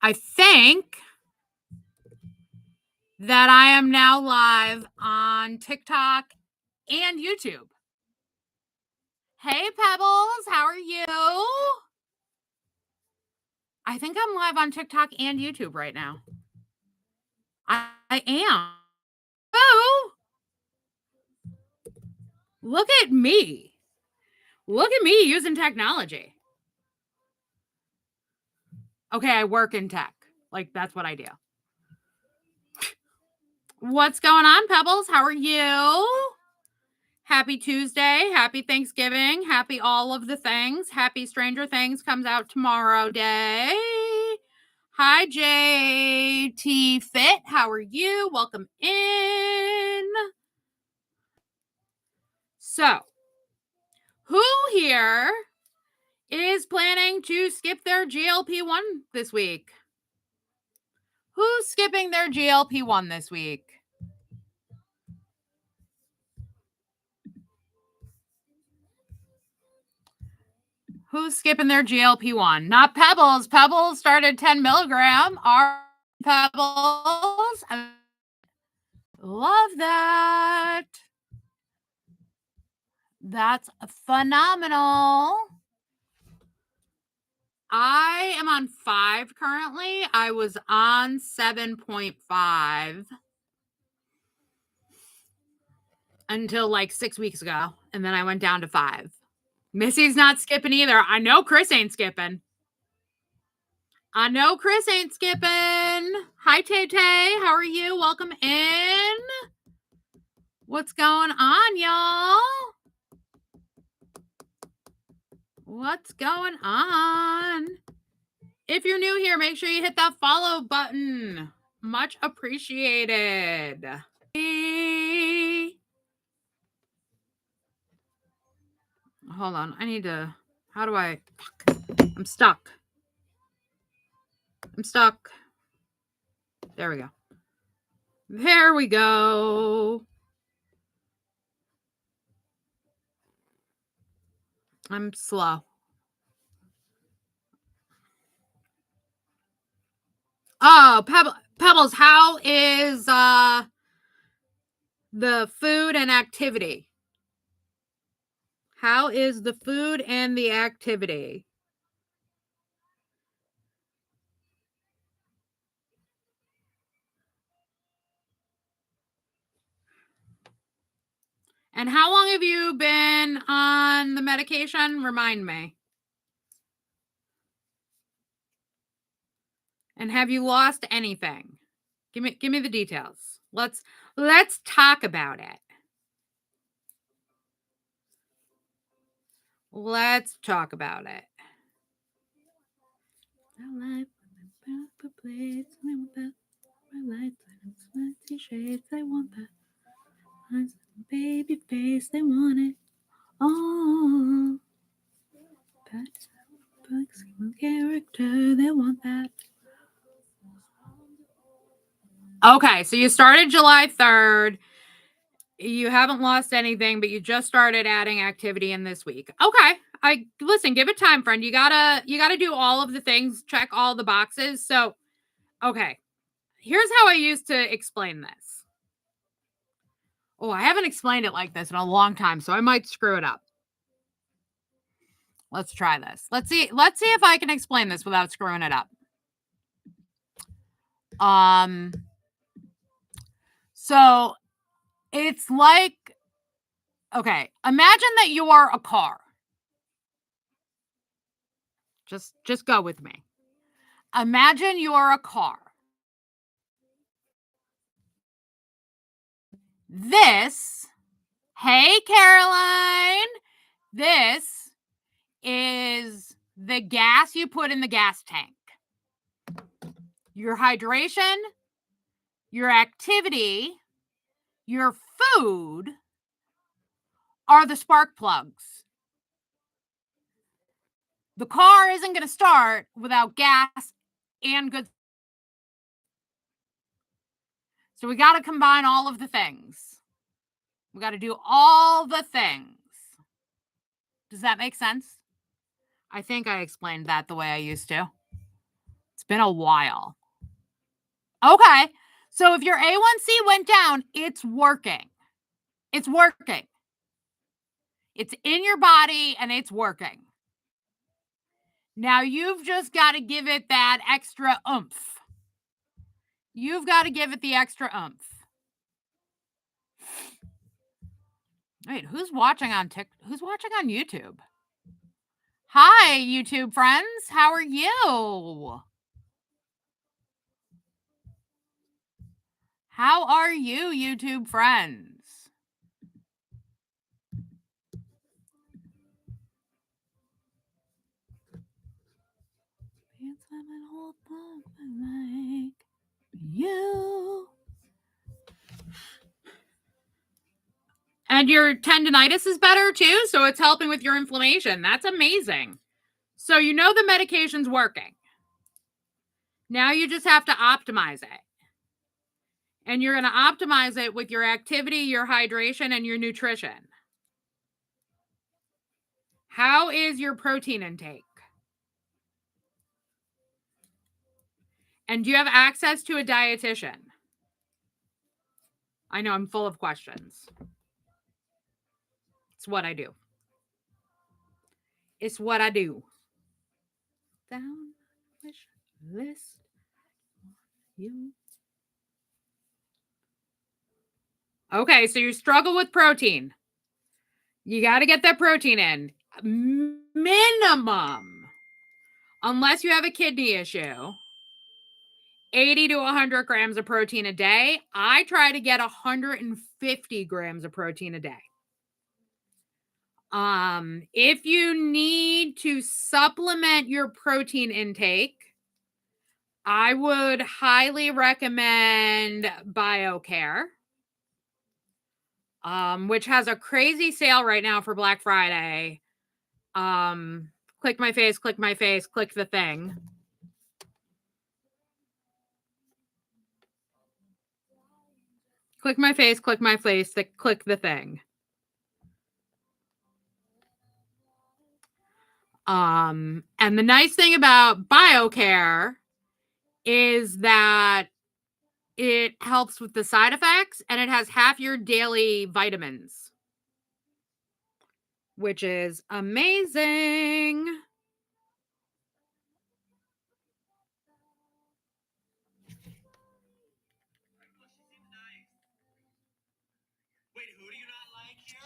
I think that I am now live on TikTok and YouTube. Hey, Pebbles, how are you? I think I'm live on TikTok and YouTube right now. I am. Oh, look at me. Look at me using technology. Okay, I work in tech. Like, that's what I do. What's going on, Pebbles? How are you? Happy Tuesday. Happy Thanksgiving. Happy all of the things. Happy Stranger Things comes out tomorrow day. Hi, JT Fit. How are you? Welcome in. So, who here is planning to skip their GLP-1 this week? Who's skipping their GLP-1 this week? Who's skipping their GLP-1? Not Pebbles. Pebbles started 10 milligram. Our Pebbles. I love that. That's phenomenal. I am on 5 currently. I was on 7.5 until like 6 weeks ago. And then I went down to 5. Missy's not skipping either. I know Chris ain't skipping. Hi, Tay Tay. How are you? Welcome in. What's going on, y'all? What's going on? If you're new here, make sure you hit that follow button. Much appreciated. Hold on. I need to... How do I... I'm stuck. There we go. I'm slow. Oh, Pebbles, how is the food and activity? How is the food and the activity? And how long have you been on the medication? Remind me. And have you lost anything? Give me the details. Let's talk about it. Let's talk about it. Baby face, they want it. Oh, character, they want that. Okay, so you started July 3rd. You haven't lost anything, but you just started adding activity in this week. Okay. Listen, give it time, friend. You gotta do all of the things, check all the boxes. So, okay. Here's how I used to explain this. Oh, I haven't explained it like this in a long time, so I might screw it up. Let's try this. Let's see if I can explain this without screwing it up. So it's like, okay, imagine that you are a car. Just go with me. Imagine you're a car. This, hey, Caroline, this is the gas you put in the gas tank. Your hydration, your activity, your food are the spark plugs. The car isn't going to start without gas and good. So we got to combine all of the things. We got to do all the things. Does that make sense? I think I explained that the way I used to. It's been a while. Okay. So if your A1C went down, it's working. It's working. It's in your body and it's working. Now you've just got to give it that extra oomph. You've got to give it the extra oomph. Wait, who's watching on YouTube? Hi, YouTube friends. How are you? How are you, YouTube friends? You. And your tendinitis is better too, so it's helping with your inflammation. That's amazing. So you know the medication's working. Now you just have to optimize it. And you're going to optimize it with your activity, your hydration, and your nutrition. How is your protein intake? And do you have access to a dietitian? I know I'm full of questions. It's what I do. It's what I do. Down wish list you. Okay, so you struggle with protein. You got to get that protein in. Minimum, unless you have a kidney issue, 80 to 100 grams of protein a day. I try to get 150 grams of protein a day. If you need to supplement your protein intake, I would highly recommend BioCare, which has a crazy sale right now for Black Friday. Click my face, click the thing. Click my face, click the thing. And the nice thing about BioCare is that it helps with the side effects and it has half your daily vitamins, which is amazing. Wait, who do you not like here?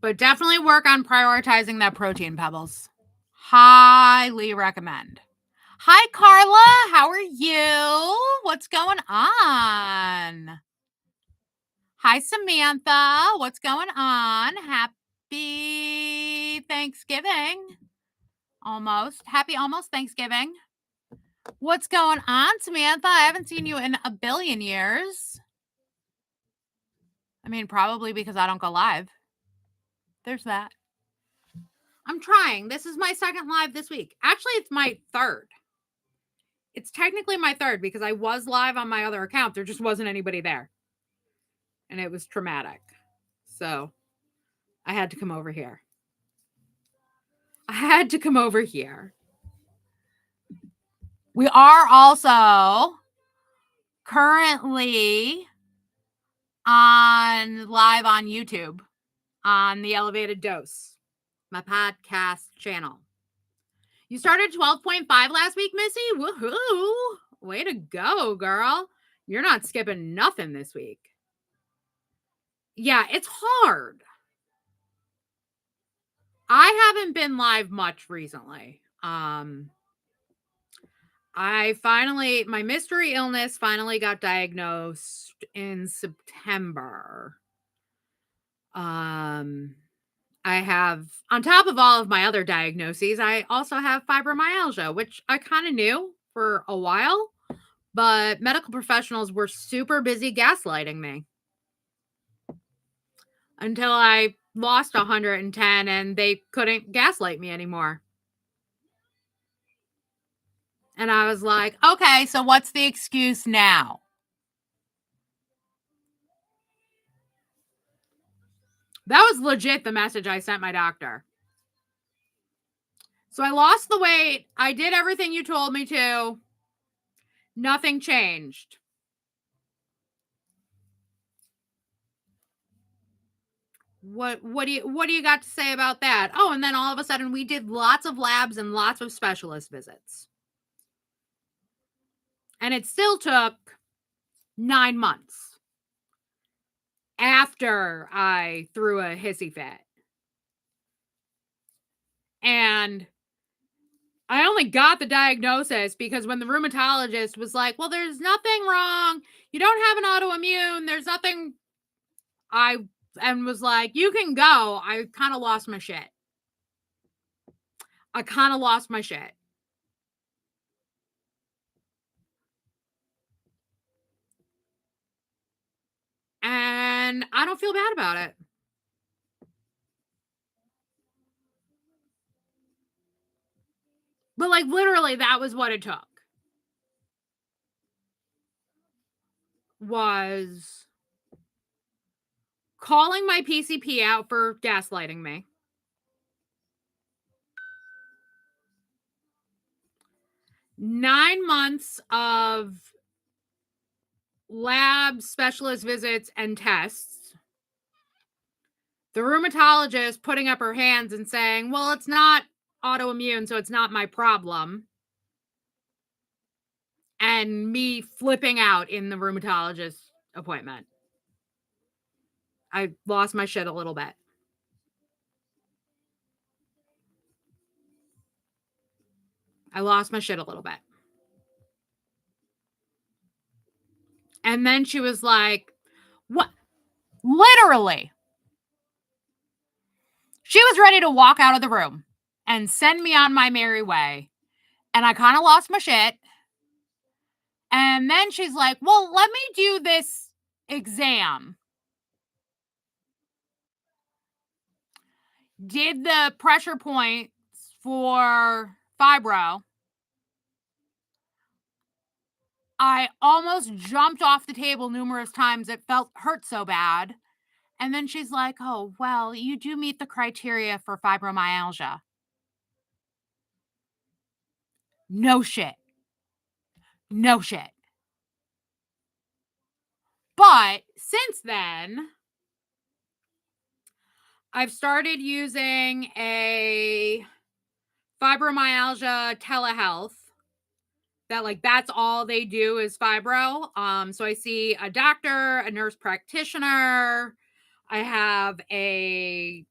But definitely work on prioritizing that protein, Pebbles. Highly recommend. Hi, Carla. How are you? What's going on? Hi, Samantha. What's going on? Happy Thanksgiving. Happy almost Thanksgiving. What's going on, Samantha? I haven't seen you in a billion years. I mean, probably because I don't go live. There's that. I'm trying. This is my second live this week. Actually, it's my third. It's technically my third because I was live on my other account. There just wasn't anybody there. And it was traumatic. So I had to come over here. We are also currently live on YouTube on the Elevated Dose, my podcast channel. You started 12.5 last week, Missy? Woohoo! Way to go, girl. You're not skipping nothing this week. Yeah, it's hard. I haven't been live much recently. My mystery illness finally got diagnosed in September. I have, on top of all of my other diagnoses, I also have fibromyalgia, which I kind of knew for a while, but medical professionals were super busy gaslighting me until I lost 110 and they couldn't gaslight me anymore. And I was like, okay, so what's the excuse now? That was legit the message I sent my doctor. So I lost the weight. I did everything you told me to. Nothing changed. What do you got to say about that? Oh, and then all of a sudden we did lots of labs and lots of specialist visits. And it still took 9 months after I threw a hissy fit. And I only got the diagnosis because when the rheumatologist was like, well, there's nothing wrong. You don't have an autoimmune. There's nothing. And was like, you can go. I kind of lost my shit. And I don't feel bad about it. But like literally that was what it took. Was calling my PCP out for gaslighting me. Nine months of lab specialist visits and tests. The rheumatologist putting up her hands and saying, well, it's not autoimmune, so it's not my problem. And me flipping out in the rheumatologist appointment. I lost my shit a little bit. And then she was like, what? Literally. She was ready to walk out of the room and send me on my merry way. And I kind of lost my shit. And then she's like, well, let me do this exam. Did the pressure points for fibro. I almost jumped off the table numerous times. It hurt so bad. And then she's like, oh, well, you do meet the criteria for fibromyalgia. No shit. But since then, I've started using a fibromyalgia telehealth that's all they do is fibro. So I see a doctor, a nurse practitioner. I have they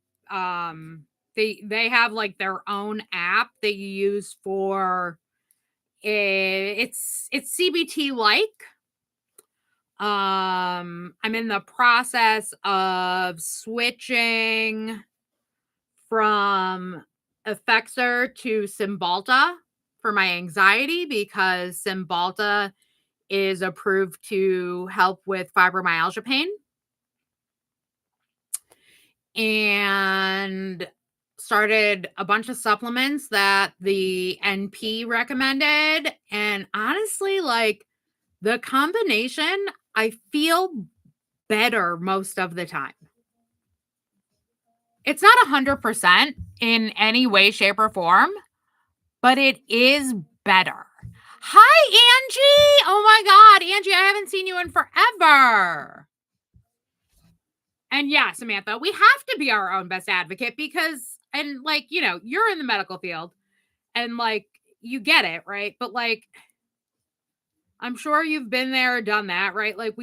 have like their own app that you use for it's CBT like. I'm in the process of switching from Effexor to Cymbalta for my anxiety because Cymbalta is approved to help with fibromyalgia pain. And started a bunch of supplements that the NP recommended. And honestly, like the combination, I feel better most of the time. It's not 100% in any way, shape, or form, but it is better. Hi, Angie. Oh my God, Angie, I haven't seen you in forever. And yeah, Samantha, we have to be our own best advocate because, and like, you know, you're in the medical field and like, you get it, right? But like, I'm sure you've been there, done that, right? Like,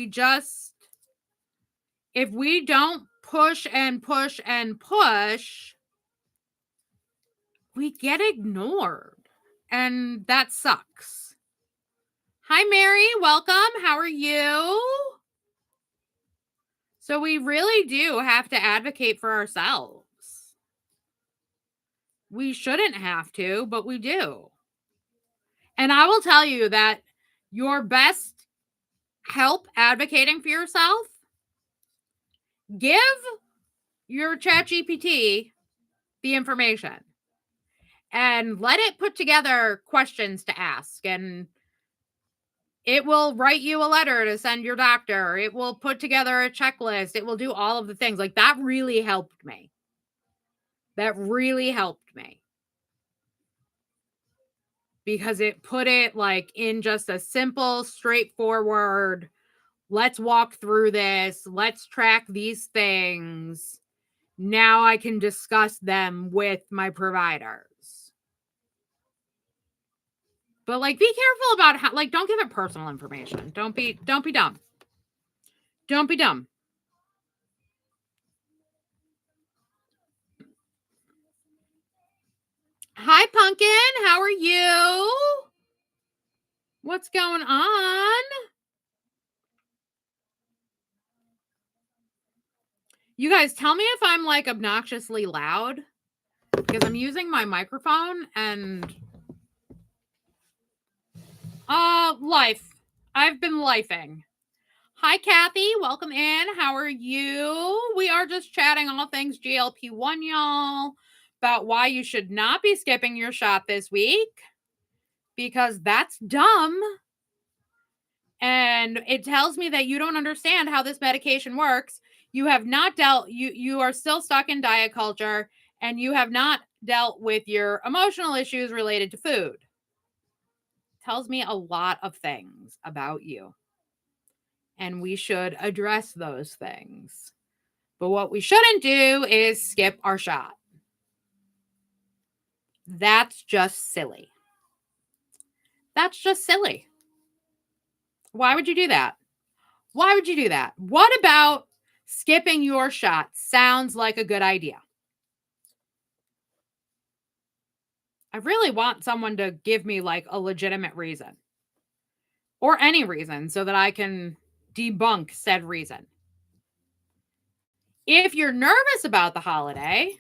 if we don't push and push and push, we get ignored. And that sucks. Hi, Mary. Welcome. How are you? So we really do have to advocate for ourselves. We shouldn't have to, but we do. And I will tell you that your best help advocating for yourself, give your ChatGPT the information and let it put together questions to ask, and it will write you a letter to send your doctor. It will put together a checklist. It will do all of the things. Like, that really helped me. That really helped me. Because it put it like in just a simple, straightforward, let's walk through this. Let's track these things. Now I can discuss them with my providers. But like, be careful about how, like, don't give it personal information. Don't be dumb. Don't be dumb. Hi, Pumpkin. How are you? What's going on? You guys, tell me if I'm like obnoxiously loud, because I'm using my microphone and life. I've been lifing. Hi, Kathy. Welcome in. How are you? We are just chatting all things GLP-1, y'all, about why you should not be skipping your shot this week, because that's dumb. And it tells me that you don't understand how this medication works. You have not you are still stuck in diet culture, and you have not dealt with your emotional issues related to food. Tells me a lot of things about you. And we should address those things. But what we shouldn't do is skip our shot. That's just silly. That's just silly. Why would you do that? Why would you do that? What about skipping your shot sounds like a good idea? I really want someone to give me like a legitimate reason, or any reason, so that I can debunk said reason. If you're nervous about the holiday,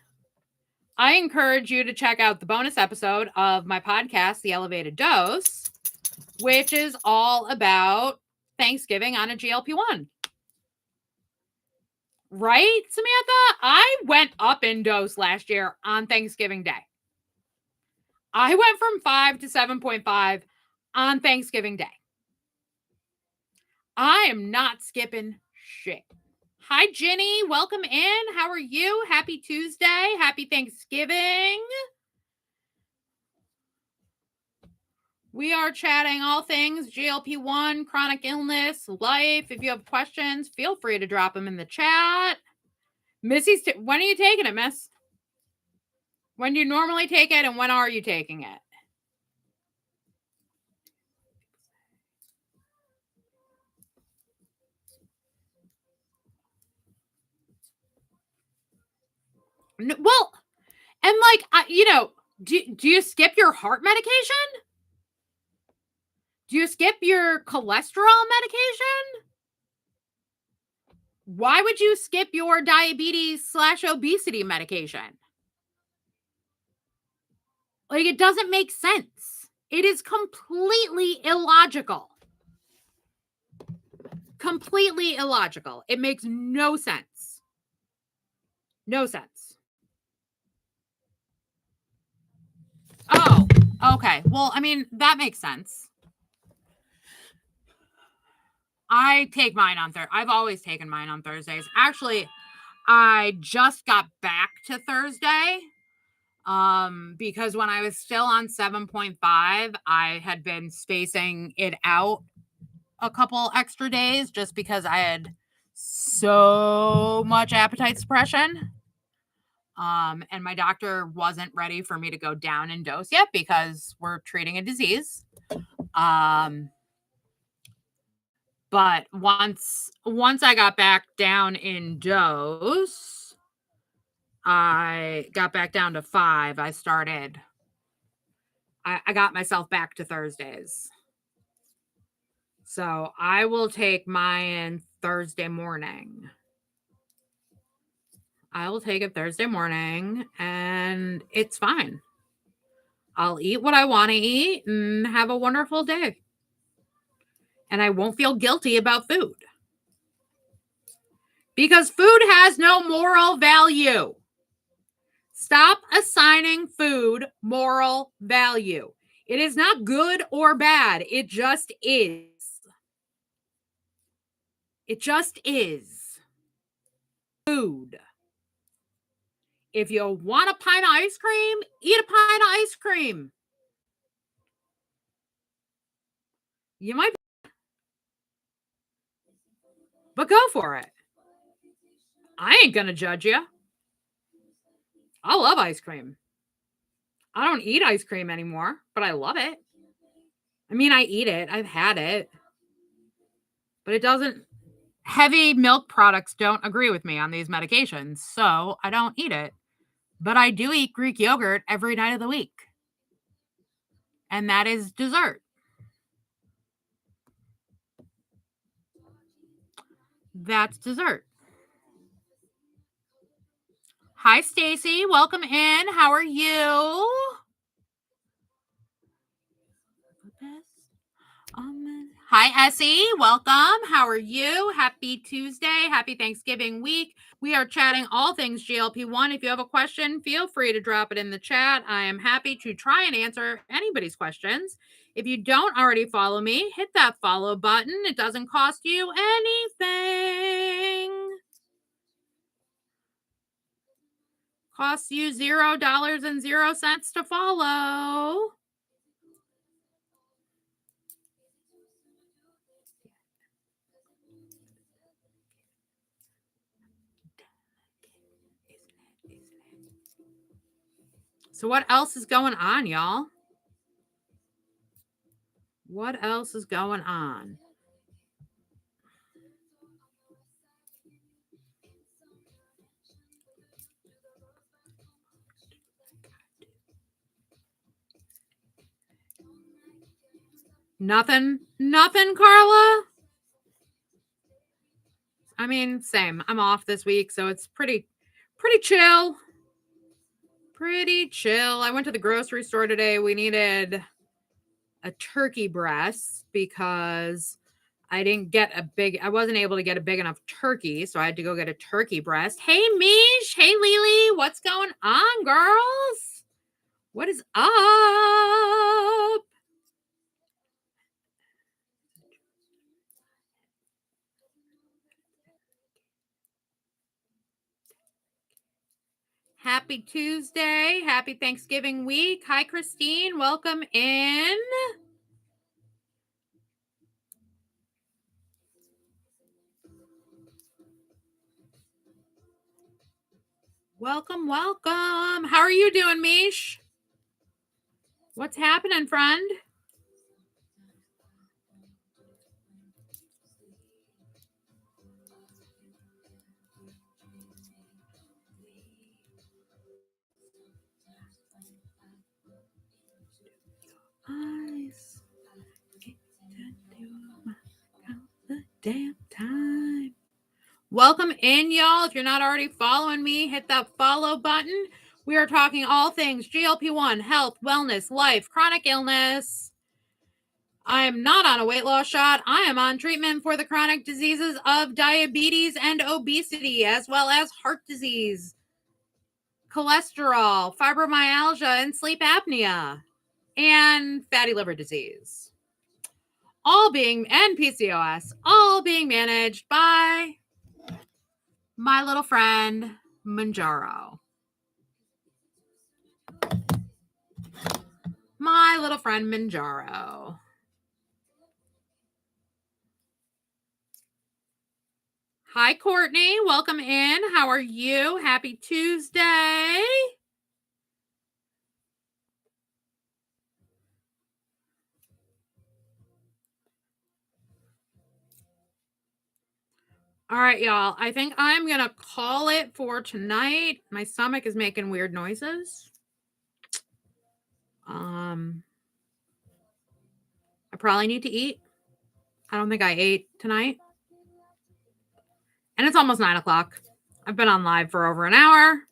I encourage you to check out the bonus episode of my podcast, The Elevated Dose, which is all about Thanksgiving on a GLP-1. Right, Samantha? I went up in dose last year on Thanksgiving Day. I went from 5 to 7.5 on Thanksgiving Day. I am not skipping shit. Hi, Jenny. Welcome in. How are you? Happy Tuesday. Happy Thanksgiving. We are chatting all things GLP-1, chronic illness, life. If you have questions, feel free to drop them in the chat. Missy's, when are you taking it, Miss? When do you normally take it, and when are you taking it? Well, and like, do you skip your heart medication? Do you skip your cholesterol medication? Why would you skip your diabetes/obesity medication? Like, it doesn't make sense. It is completely illogical. Completely illogical. It makes no sense. No sense. Oh, okay. Well, I mean, that makes sense. I take mine on Thursday. I've always taken mine on Thursdays. Actually, I just got back to Thursday because when I was still on 7.5, I had been spacing it out a couple extra days just because I had so much appetite suppression. And my doctor wasn't ready for me to go down in dose yet because we're treating a disease. But once I got back down in dose, I got back down to 5. I got myself back to Thursdays. So I will take mine Thursday morning. I will take it Thursday morning, and it's fine. I'll eat what I want to eat and have a wonderful day. And I won't feel guilty about food. Because food has no moral value. Stop assigning food moral value. It is not good or bad. It just is. It just is. Food. If you want a pint of ice cream, eat a pint of ice cream. You might, but go for it. I ain't gonna judge you. I love ice cream. I don't eat ice cream anymore, but I love it. I mean, I eat it. I've had it. But it doesn't, heavy milk products don't agree with me on these medications, so I don't eat it. But I do eat Greek yogurt every night of the week. And that is dessert. That's dessert. Hi, Stacy. Welcome in. How are you? Hi, Essie. Welcome. How are you? Happy Tuesday. Happy Thanksgiving week. We are chatting all things GLP-1. If you have a question, feel free to drop it in the chat. I am happy to try and answer anybody's questions. If you don't already follow me, hit that follow button. It doesn't cost you anything. Costs you $0.00 to follow. So what else is going on, y'all? What else is going on? Nothing, Carla. I mean, same. I'm off this week, so it's pretty chill. Pretty chill. I went to the grocery store today. We needed a turkey breast because I wasn't able to get a big enough turkey, so I had to go get a turkey breast. Hey, Mish. Hey, Lily. What's going on, girls? What is up? Happy Tuesday. Happy Thanksgiving week. Hi, Christine. Welcome in. Welcome. How are you doing, Mish? What's happening, friend? Eyes. The damn time. Welcome in, y'all. If you're not already following me, hit that follow button. We are talking all things GLP-1, health, wellness, life, chronic illness. I am not on a weight loss shot. I am on treatment for the chronic diseases of diabetes and obesity, as well as heart disease, cholesterol, fibromyalgia, and sleep apnea, and fatty liver disease. And PCOS, all being managed by my little friend, Manjaro. My little friend, Manjaro. Hi, Courtney. Welcome in. How are you? Happy Tuesday. All right, y'all. I think I'm going to call it for tonight. My stomach is making weird noises. I probably need to eat. I don't think I ate tonight. And it's almost 9 o'clock. I've been on live for over an hour.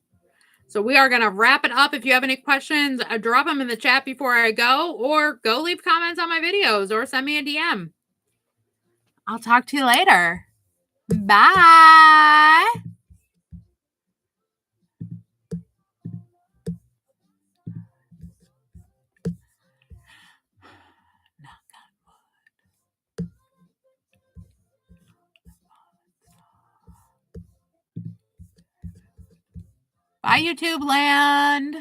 So we are going to wrap it up. If you have any questions, drop them in the chat before I go, or go leave comments on my videos, or send me a DM. I'll talk to you later. Bye. Bye, YouTube land.